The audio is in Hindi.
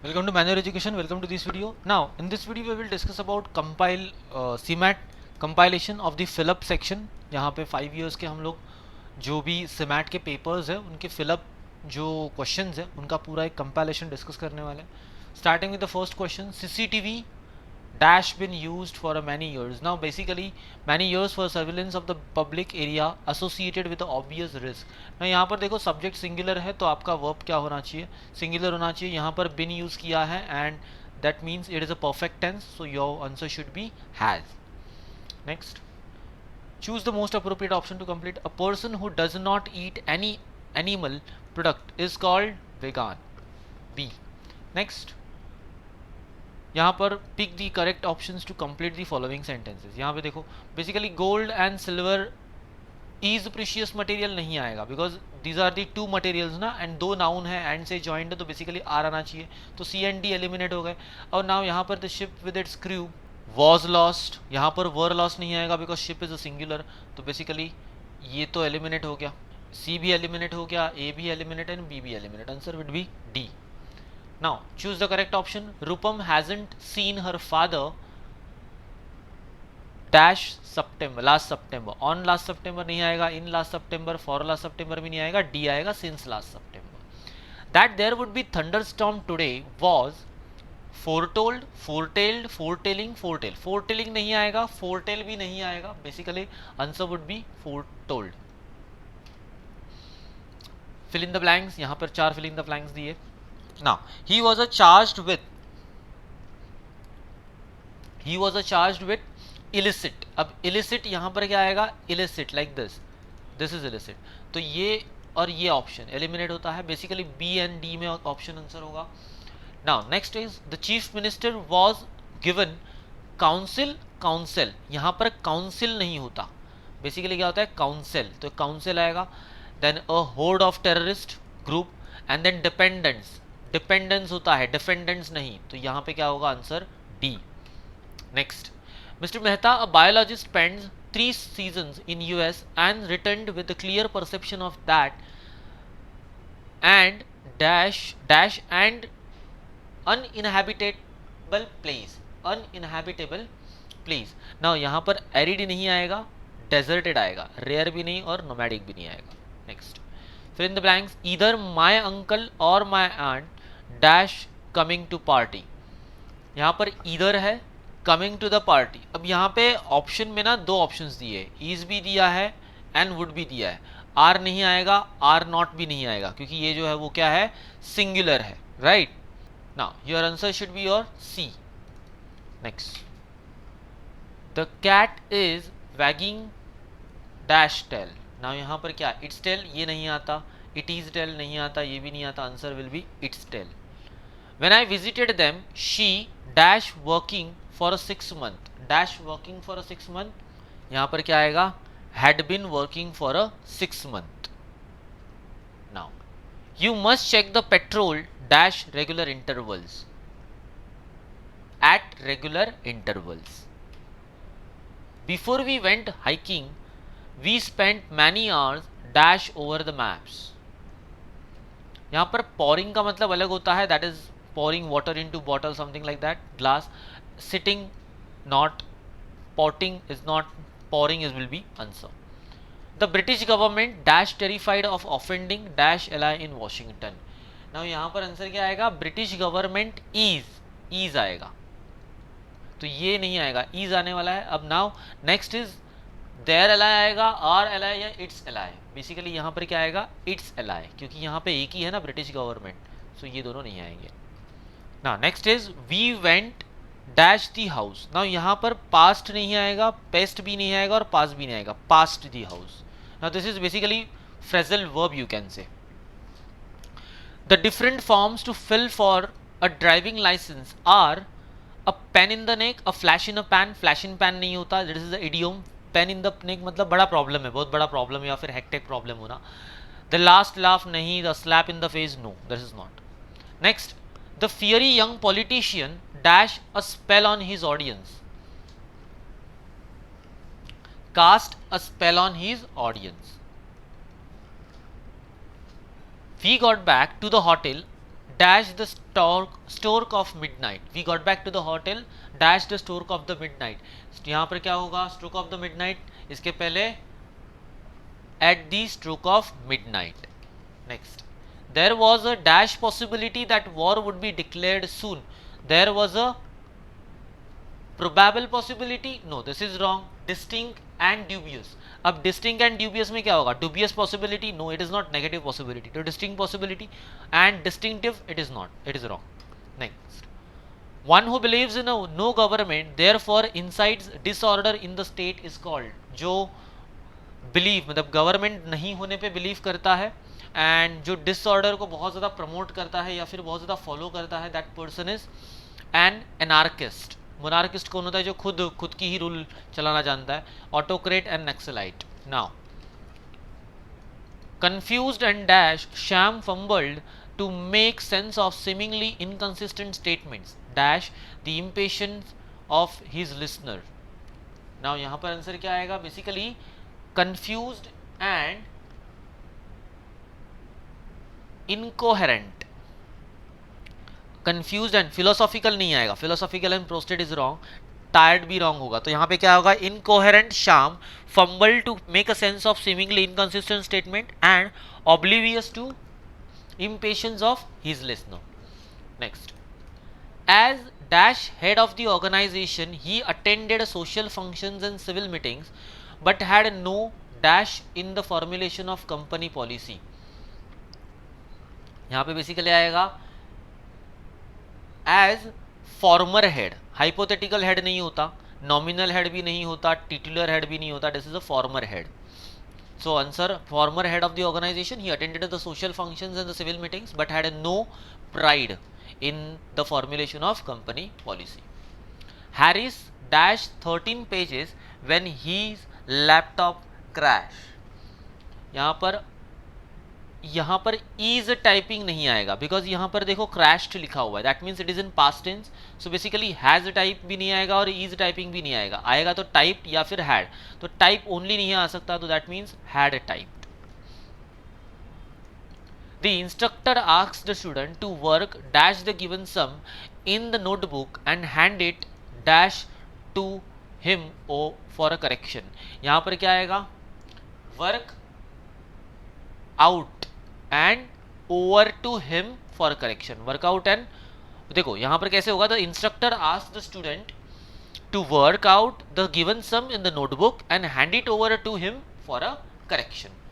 Welcome to Manual Education. Welcome to this video. Now, in this video, we will discuss about CMAT compilation of the fill-up section. यहाँ पे 5 years के हम लोग जो भी CMAT के papers है उनके fill-up जो questions है उनका पूरा एक compilation discuss करने वाले हैं. Starting with the first question, CCTV dash been used for many years. Now basically many years for surveillance of the public area associated with the obvious risk. ना यहाँ पर देखो सब्जेक्ट सिंगुलर है तो आपका वर्ब क्या होना चाहिए, सिंगुलर होना चाहिए. यहाँ पर बिन यूज किया है and that means it is a perfect tense, so your answer should be has. Next, choose the most appropriate option to complete. A person who does not eat any animal product is called vegan. B. Next, यहाँ पर pick the correct options to complete the following sentences. यहाँ पे देखो basically gold and silver is precious material नहीं आएगा because these are the two materials ना, एंड दो नाउन है एंड से जॉइंट है तो बेसिकली आर आना चाहिए, तो सी एंड डी एलिमिनेट हो गए. और नाउ यहाँ पर the ship with its crew was lost, यहाँ पर वर लॉस्ट नहीं आएगा because ship is a singular, तो बेसिकली ये तो एलिमिनेट हो गया. सी भी एलिमिनेट हो गया, ए भी एलिमिनेट एंड बी भी eliminate. Answer will be D. Now choose the correct option. Rupam hasn't seen her father dash September, last September. On last September नहीं आएगा, in last September, for last September भी नहीं आएगा, D आएगा since last September. That there would be thunderstorm today was foretold, foretelled, foretelling, foretell. Foretelling नहीं आएगा, foretell भी नहीं आएगा. Basically answer would be foretold. Fill in the blanks. यहाँ पर 4 fill in the blanks दिए. Now he was charged with illicit. अब illicit यहाँ पर क्या आएगा, illicit like this is illicit, तो ये और ये ऑप्शन एलिमिनेट होता है. बेसिकली बी एंड डी में ऑप्शन आंसर होगा. Now next is the chief minister was given council. यहाँ पर काउंसिल नहीं होता, बेसिकली क्या होता है काउंसिल, तो काउंसिल आएगा. Then a hoard of terrorist group and then dependence होता है, डिफेंडेंट्स नहीं, तो यहाँ पे क्या होगा answer D. Next, mister Mehta a biologist spends 3 seasons in US and returned with a clear perception of that and dash and uninhabitable place. Now यहाँ पर एरिड नहीं आएगा, डेजर्टेड आएगा, रेयर भी नहीं और नोमैडिक भी नहीं आएगा. Next, fill in the blanks. Either my uncle or my aunt dash coming to party. यहाँ पर either है, coming to the party. अब यहाँ पे ऑप्शन में ना 2 ऑप्शंस दिए, is भी दिया है and would भी दिया है. are नहीं आएगा, are not भी नहीं आएगा क्योंकि ये जो है वो क्या है सिंगुलर है, right. Now your answer should be your C. Next, the cat is wagging dash tail. Now यहाँ पर क्या इट्स टेल, ये नहीं आता, इट इज टेल नहीं आता, ये भी नहीं आता. Answer will be its tail. When I visited them she dash working for a 6 month. Dash working for a 6 month, यहाँ पर क्या आएगा had been working for a 6 month. Now you must check the petrol dash regular intervals. At regular intervals. Before we went hiking we spent many hours dash over the maps. यहाँ पर pouring का मतलब अलग होता है, that is pouring water into bottle, something like that, glass. Sitting not, potting is not, pouring is will be answer. The British government dash terrified of offending dash ally in Washington. Now यहाँ पर आंसर क्या आएगा, British government is आएगा, तो ये नहीं आएगा, is आने वाला है. अब now next is there ally आएगा, आर एलाई या इट्स एलाई. बेसिकली यहाँ पर क्या आएगा इट्स एलाई, क्योंकि यहाँ पे एक ही है ना ब्रिटिश गवर्नमेंट, सो ये दोनों नहीं आएंगे. ना next is we went dash the house. ना यहाँ पर पास्ट नहीं आएगा, पेस्ट भी नहीं आएगा और पास भी नहीं आएगा, पास्ट दी हाउस. ना this is basically phrasal verb you can say. The different forms to fill for a driving licence are a pain in the neck, a flash in a pan. Flash in pan नहीं होता, this is the idiom. Pain in the neck मतलब बड़ा प्रॉब्लम है, बहुत बड़ा प्रॉब्लम है या फिर हेक्टिक प्रॉब्लम होना. द लास्ट लाफ नहीं, the slap in the face no, this is not. Next, the fiery young politician dash a spell on his audience. Cast a spell on his audience. We got back to the hotel dash the stroke of midnight. We got back to the hotel, dash the stroke of the midnight. यहाँ पर क्या होगा, stroke of the midnight, इसके पहले at the stroke of midnight. Next, there was a dash possibility that war would be declared soon. There was a probable possibility, no, this is wrong. Distinct and dubious. अब distinct and dubious में क्या होगा, dubious possibility, no, it is not negative possibility. तो distinct possibility and distinctive, it is not, it is wrong. Next, one who believes in a no government therefore incites disorder in the state is called. जो believe मतलब government नहीं होने पे believe करता है and जो disorder को बहुत ज़्यादा promote करता है या फिर बहुत ज़्यादा follow करता है, that person is an anarchist. Monarchist कौन होता है, जो खुद की ही रूल चलाना जानता है. Autocrat and naxalite. Now confused and dash Sham fumbled to make sense of seemingly inconsistent statements dash the impatience of his listener. now यहाँ पर आंसर क्या आएगा, basically confused and incoherent. Confuse and philosophical नहीं आएगा, philosophical and prostate is wrong, tired भी रॉन्ग होगा. तो यहाँ पे क्या होगा, incoherent sham fumble to make a sense of seemingly inconsistent statement and oblivious to impatience of his listener. Next, as dash head of the organization he attended social functions and civil meetings but had no dash in the formulation of company policy. यहाँ पे बेसिकली आएगा as former head. Hypothetical head नहीं होता, नॉमिनल हेड भी नहीं होता, टिटुलर हेड भी नहीं होता, this is a former head. So answer, former head of the organisation, he attended the social functions and the civil meetings but had no pride in the formulation of company policy. Harris dashed 13 pages when his laptop crashed. यहाँ पर is टाइपिंग नहीं आएगा बिकॉज यहाँ पर देखो crashed लिखा हुआ है, that means it is in past tense. So basically has type भी नहीं आएगा और is टाइपिंग भी नहीं आएगा. आएगा तो टाइप्ड या फिर हैड. तो टाइप ओनली नहीं आ सकता, तो that means had typed. The instructor asks the student to work dash the given sum in the notebook and hand it dash to him or for a correction. यहाँ पर क्या आएगा, work out and over to him for correction. work out and देखो यहाँ पर कैसे होगा, the instructor asks the student to work out the given sum in the notebook and hand it over to him for a correction.